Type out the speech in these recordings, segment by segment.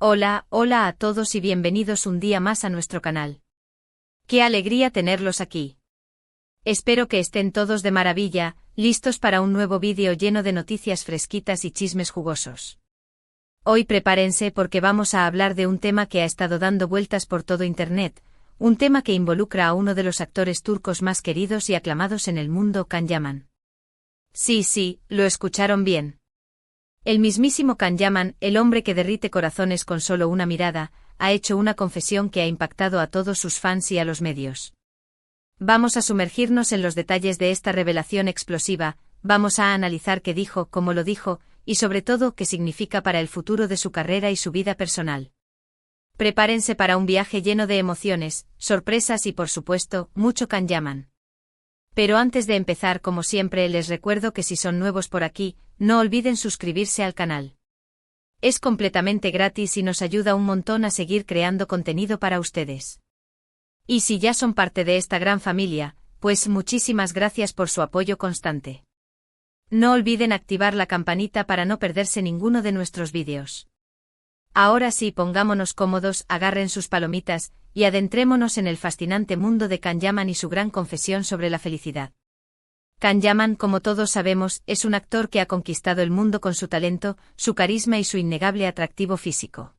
Hola, hola a todos y bienvenidos un día más a nuestro canal. ¡Qué alegría tenerlos aquí! Espero que estén todos de maravilla, listos para un nuevo vídeo lleno de noticias fresquitas y chismes jugosos. Hoy prepárense porque vamos a hablar de un tema que ha estado dando vueltas por todo Internet, un tema que involucra a uno de los actores turcos más queridos y aclamados en el mundo, Can Yaman. Sí, lo escucharon bien. El mismísimo Can Yaman, el hombre que derrite corazones con solo una mirada, ha hecho una confesión que ha impactado a todos sus fans y a los medios. Vamos a sumergirnos en los detalles de esta revelación explosiva, vamos a analizar qué dijo, cómo lo dijo, y sobre todo qué significa para el futuro de su carrera y su vida personal. Prepárense para un viaje lleno de emociones, sorpresas y por supuesto, mucho Can Yaman. Pero antes de empezar, como siempre, les recuerdo que si son nuevos por aquí, no olviden suscribirse al canal. Es completamente gratis y nos ayuda un montón a seguir creando contenido para ustedes. Y si ya son parte de esta gran familia, pues muchísimas gracias por su apoyo constante. No olviden activar la campanita para no perderse ninguno de nuestros vídeos. Ahora sí, pongámonos cómodos, agarren sus palomitas, y adentrémonos en el fascinante mundo de Can Yaman y su gran confesión sobre la felicidad. Can Yaman, como todos sabemos, es un actor que ha conquistado el mundo con su talento, su carisma y su innegable atractivo físico.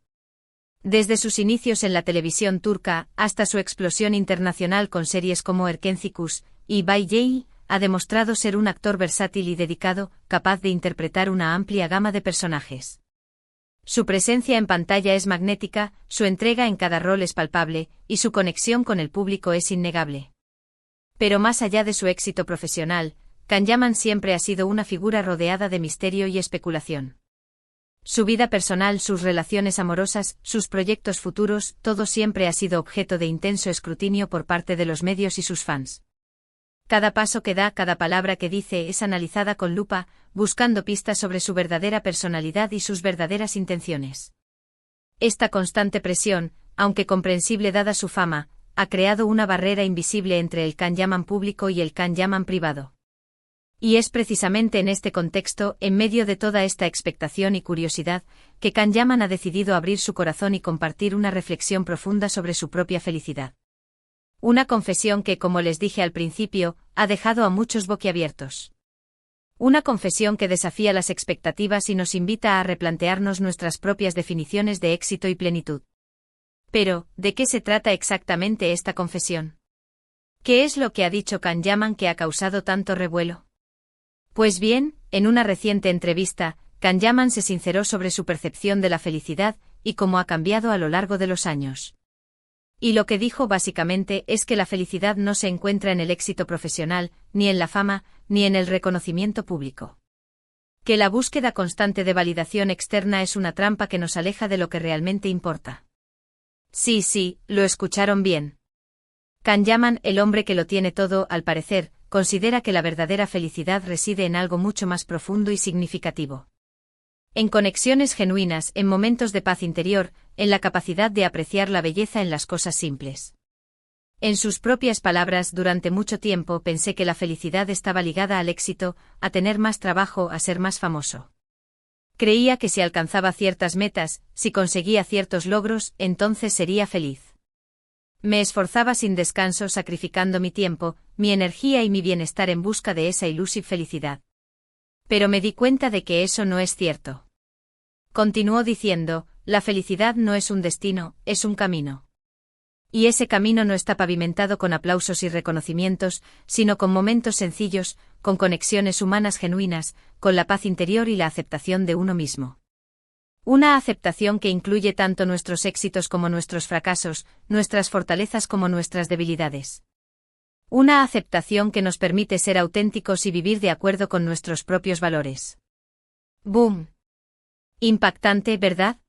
Desde sus inicios en la televisión turca, hasta su explosión internacional con series como Erkenci y Bay J, ha demostrado ser un actor versátil y dedicado, capaz de interpretar una amplia gama de personajes. Su presencia en pantalla es magnética, su entrega en cada rol es palpable, y su conexión con el público es innegable. Pero más allá de su éxito profesional, Can Yaman siempre ha sido una figura rodeada de misterio y especulación. Su vida personal, sus relaciones amorosas, sus proyectos futuros, todo siempre ha sido objeto de intenso escrutinio por parte de los medios y sus fans. Cada paso que da, cada palabra que dice es analizada con lupa, buscando pistas sobre su verdadera personalidad y sus verdaderas intenciones. Esta constante presión, aunque comprensible dada su fama, ha creado una barrera invisible entre el Can Yaman público y el Can Yaman privado. Y es precisamente en este contexto, en medio de toda esta expectación y curiosidad, que Can Yaman ha decidido abrir su corazón y compartir una reflexión profunda sobre su propia felicidad. Una confesión que, como les dije al principio, ha dejado a muchos boquiabiertos. Una confesión que desafía las expectativas y nos invita a replantearnos nuestras propias definiciones de éxito y plenitud. Pero, ¿de qué se trata exactamente esta confesión? ¿Qué es lo que ha dicho Can Yaman que ha causado tanto revuelo? Pues bien, en una reciente entrevista, Can Yaman se sinceró sobre su percepción de la felicidad y cómo ha cambiado a lo largo de los años. Y lo que dijo básicamente es que la felicidad no se encuentra en el éxito profesional, ni en la fama, ni en el reconocimiento público. Que la búsqueda constante de validación externa es una trampa que nos aleja de lo que realmente importa. Sí, lo escucharon bien. Can Yaman, el hombre que lo tiene todo, al parecer, considera que la verdadera felicidad reside en algo mucho más profundo y significativo. En conexiones genuinas, en momentos de paz interior, en la capacidad de apreciar la belleza en las cosas simples. En sus propias palabras, durante mucho tiempo pensé que la felicidad estaba ligada al éxito, a tener más trabajo, a ser más famoso. Creía que si alcanzaba ciertas metas, si conseguía ciertos logros, entonces sería feliz. Me esforzaba sin descanso, sacrificando mi tiempo, mi energía y mi bienestar en busca de esa ilusive felicidad. Pero me di cuenta de que eso no es cierto. Continuó diciendo, la felicidad no es un destino, es un camino. Y ese camino no está pavimentado con aplausos y reconocimientos, sino con momentos sencillos, con conexiones humanas genuinas, con la paz interior y la aceptación de uno mismo. Una aceptación que incluye tanto nuestros éxitos como nuestros fracasos, nuestras fortalezas como nuestras debilidades. Una aceptación que nos permite ser auténticos y vivir de acuerdo con nuestros propios valores. ¡Boom! Impactante, ¿verdad?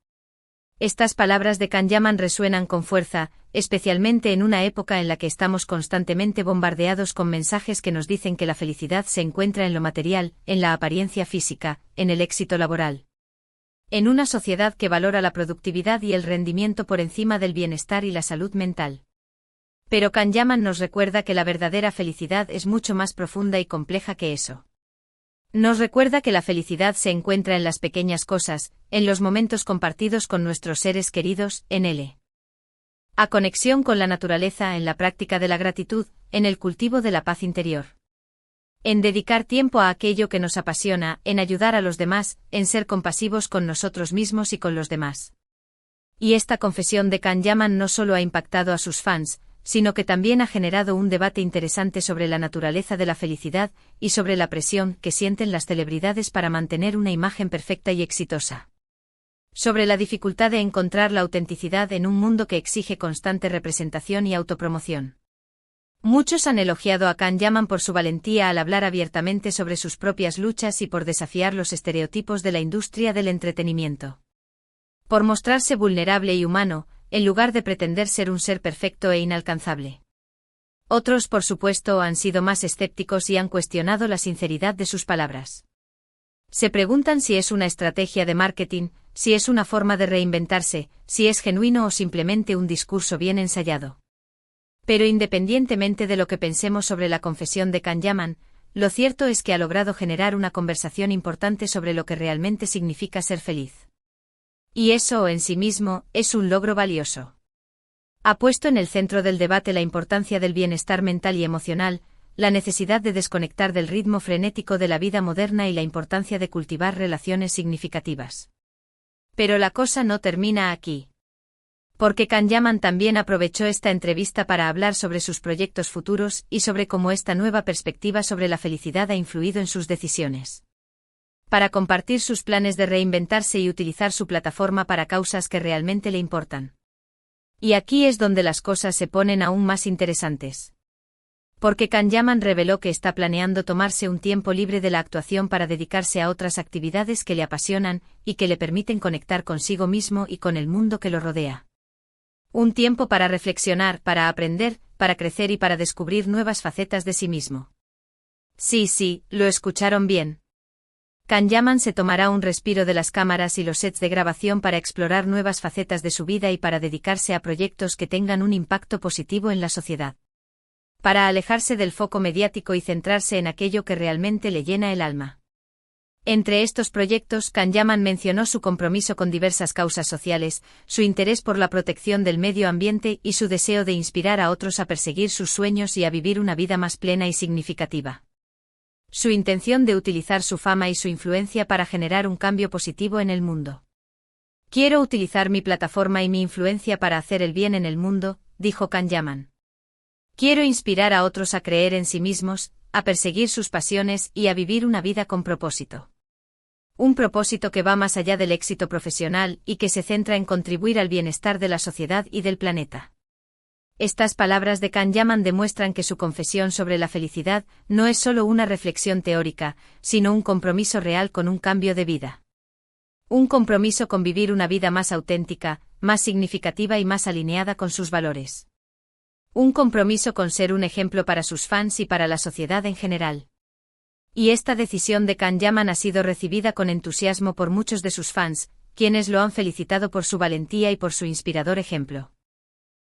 Estas palabras de Can Yaman resuenan con fuerza, especialmente en una época en la que estamos constantemente bombardeados con mensajes que nos dicen que la felicidad se encuentra en lo material, en la apariencia física, en el éxito laboral. En una sociedad que valora la productividad y el rendimiento por encima del bienestar y la salud mental. Pero Can Yaman nos recuerda que la verdadera felicidad es mucho más profunda y compleja que eso. Nos recuerda que la felicidad se encuentra en las pequeñas cosas, en los momentos compartidos con nuestros seres queridos, en a conexión con la naturaleza, en la práctica de la gratitud, en el cultivo de la paz interior. En dedicar tiempo a aquello que nos apasiona, en ayudar a los demás, en ser compasivos con nosotros mismos y con los demás. Y esta confesión de Can Yaman no solo ha impactado a sus fans, sino que también ha generado un debate interesante sobre la naturaleza de la felicidad y sobre la presión que sienten las celebridades para mantener una imagen perfecta y exitosa. Sobre la dificultad de encontrar la autenticidad en un mundo que exige constante representación y autopromoción. Muchos han elogiado a Can Yaman por su valentía al hablar abiertamente sobre sus propias luchas y por desafiar los estereotipos de la industria del entretenimiento. Por mostrarse vulnerable y humano, en lugar de pretender ser un ser perfecto e inalcanzable. Otros, por supuesto, han sido más escépticos y han cuestionado la sinceridad de sus palabras. Se preguntan si es una estrategia de marketing, si es una forma de reinventarse, si es genuino o simplemente un discurso bien ensayado. Pero independientemente de lo que pensemos sobre la confesión de Can Yaman, lo cierto es que ha logrado generar una conversación importante sobre lo que realmente significa ser feliz. Y eso, en sí mismo, es un logro valioso. Ha puesto en el centro del debate la importancia del bienestar mental y emocional, la necesidad de desconectar del ritmo frenético de la vida moderna y la importancia de cultivar relaciones significativas. Pero la cosa no termina aquí. Porque Can Yaman también aprovechó esta entrevista para hablar sobre sus proyectos futuros y sobre cómo esta nueva perspectiva sobre la felicidad ha influido en sus decisiones. Para compartir sus planes de reinventarse y utilizar su plataforma para causas que realmente le importan. Y aquí es donde las cosas se ponen aún más interesantes. Porque Can Yaman reveló que está planeando tomarse un tiempo libre de la actuación para dedicarse a otras actividades que le apasionan y que le permiten conectar consigo mismo y con el mundo que lo rodea. Un tiempo para reflexionar, para aprender, para crecer y para descubrir nuevas facetas de sí mismo. Sí, lo escucharon bien. Can Yaman se tomará un respiro de las cámaras y los sets de grabación para explorar nuevas facetas de su vida y para dedicarse a proyectos que tengan un impacto positivo en la sociedad. Para alejarse del foco mediático y centrarse en aquello que realmente le llena el alma. Entre estos proyectos, Can Yaman mencionó su compromiso con diversas causas sociales, su interés por la protección del medio ambiente y su deseo de inspirar a otros a perseguir sus sueños y a vivir una vida más plena y significativa. Su intención de utilizar su fama y su influencia para generar un cambio positivo en el mundo. Quiero utilizar mi plataforma y mi influencia para hacer el bien en el mundo, dijo Can Yaman. Quiero inspirar a otros a creer en sí mismos, a perseguir sus pasiones y a vivir una vida con propósito. Un propósito que va más allá del éxito profesional y que se centra en contribuir al bienestar de la sociedad y del planeta. Estas palabras de Can Yaman demuestran que su confesión sobre la felicidad no es solo una reflexión teórica, sino un compromiso real con un cambio de vida. Un compromiso con vivir una vida más auténtica, más significativa y más alineada con sus valores. Un compromiso con ser un ejemplo para sus fans y para la sociedad en general. Y esta decisión de Can Yaman ha sido recibida con entusiasmo por muchos de sus fans, quienes lo han felicitado por su valentía y por su inspirador ejemplo.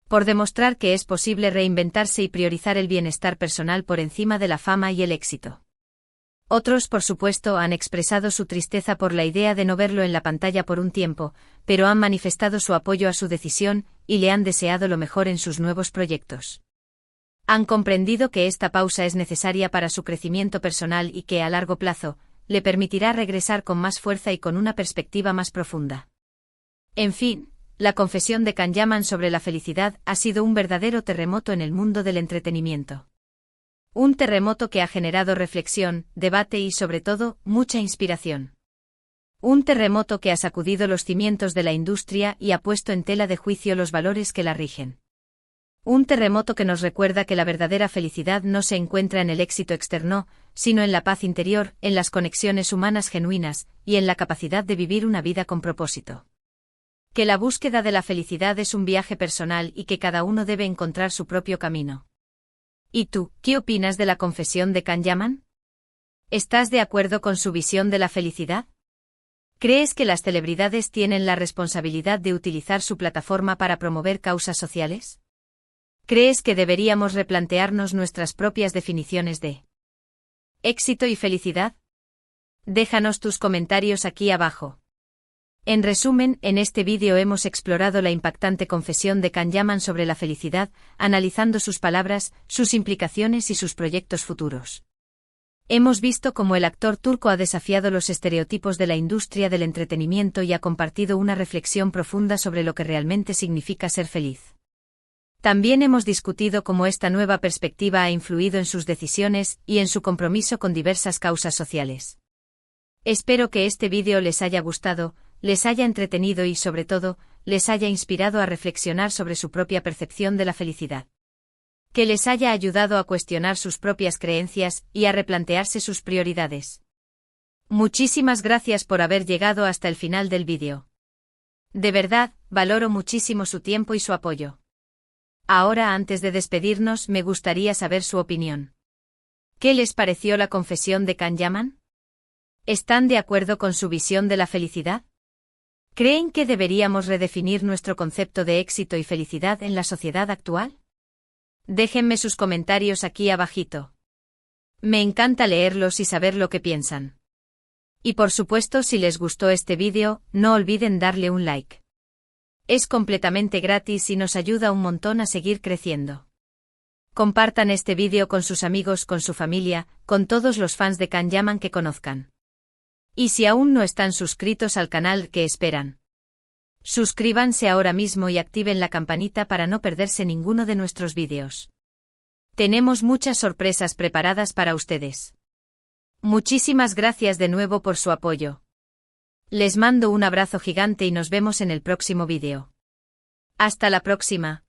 Por demostrar que es posible reinventarse y priorizar el bienestar personal por encima de la fama y el éxito. Otros, por supuesto, han expresado su tristeza por la idea de no verlo en la pantalla por un tiempo, pero han manifestado su apoyo a su decisión y le han deseado lo mejor en sus nuevos proyectos. Han comprendido que esta pausa es necesaria para su crecimiento personal y que, a largo plazo, le permitirá regresar con más fuerza y con una perspectiva más profunda. En fin, la confesión de Can Yaman sobre la felicidad ha sido un verdadero terremoto en el mundo del entretenimiento. Un terremoto que ha generado reflexión, debate y, sobre todo, mucha inspiración. Un terremoto que ha sacudido los cimientos de la industria y ha puesto en tela de juicio los valores que la rigen. Un terremoto que nos recuerda que la verdadera felicidad no se encuentra en el éxito externo, sino en la paz interior, en las conexiones humanas genuinas, y en la capacidad de vivir una vida con propósito. Que la búsqueda de la felicidad es un viaje personal y que cada uno debe encontrar su propio camino. ¿Y tú, qué opinas de la confesión de Can Yaman? ¿Estás de acuerdo con su visión de la felicidad? ¿Crees que las celebridades tienen la responsabilidad de utilizar su plataforma para promover causas sociales? ¿Crees que deberíamos replantearnos nuestras propias definiciones de éxito y felicidad? Déjanos tus comentarios aquí abajo. En resumen, en este vídeo hemos explorado la impactante confesión de Can Yaman sobre la felicidad, analizando sus palabras, sus implicaciones y sus proyectos futuros. Hemos visto cómo el actor turco ha desafiado los estereotipos de la industria del entretenimiento y ha compartido una reflexión profunda sobre lo que realmente significa ser feliz. También hemos discutido cómo esta nueva perspectiva ha influido en sus decisiones y en su compromiso con diversas causas sociales. Espero que este vídeo les haya gustado, les haya entretenido y, sobre todo, les haya inspirado a reflexionar sobre su propia percepción de la felicidad. Que les haya ayudado a cuestionar sus propias creencias y a replantearse sus prioridades. Muchísimas gracias por haber llegado hasta el final del vídeo. De verdad, valoro muchísimo su tiempo y su apoyo. Ahora, antes de despedirnos, me gustaría saber su opinión. ¿Qué les pareció la confesión de Can Yaman? ¿Están de acuerdo con su visión de la felicidad? ¿Creen que deberíamos redefinir nuestro concepto de éxito y felicidad en la sociedad actual? Déjenme sus comentarios aquí abajito. Me encanta leerlos y saber lo que piensan. Y por supuesto, si les gustó este vídeo, no olviden darle un like. Es completamente gratis y nos ayuda un montón a seguir creciendo. Compartan este vídeo con sus amigos, con su familia, con todos los fans de Can Yaman que conozcan. Y si aún no están suscritos al canal, ¿qué esperan? Suscríbanse ahora mismo y activen la campanita para no perderse ninguno de nuestros vídeos. Tenemos muchas sorpresas preparadas para ustedes. Muchísimas gracias de nuevo por su apoyo. Les mando un abrazo gigante y nos vemos en el próximo vídeo. Hasta la próxima.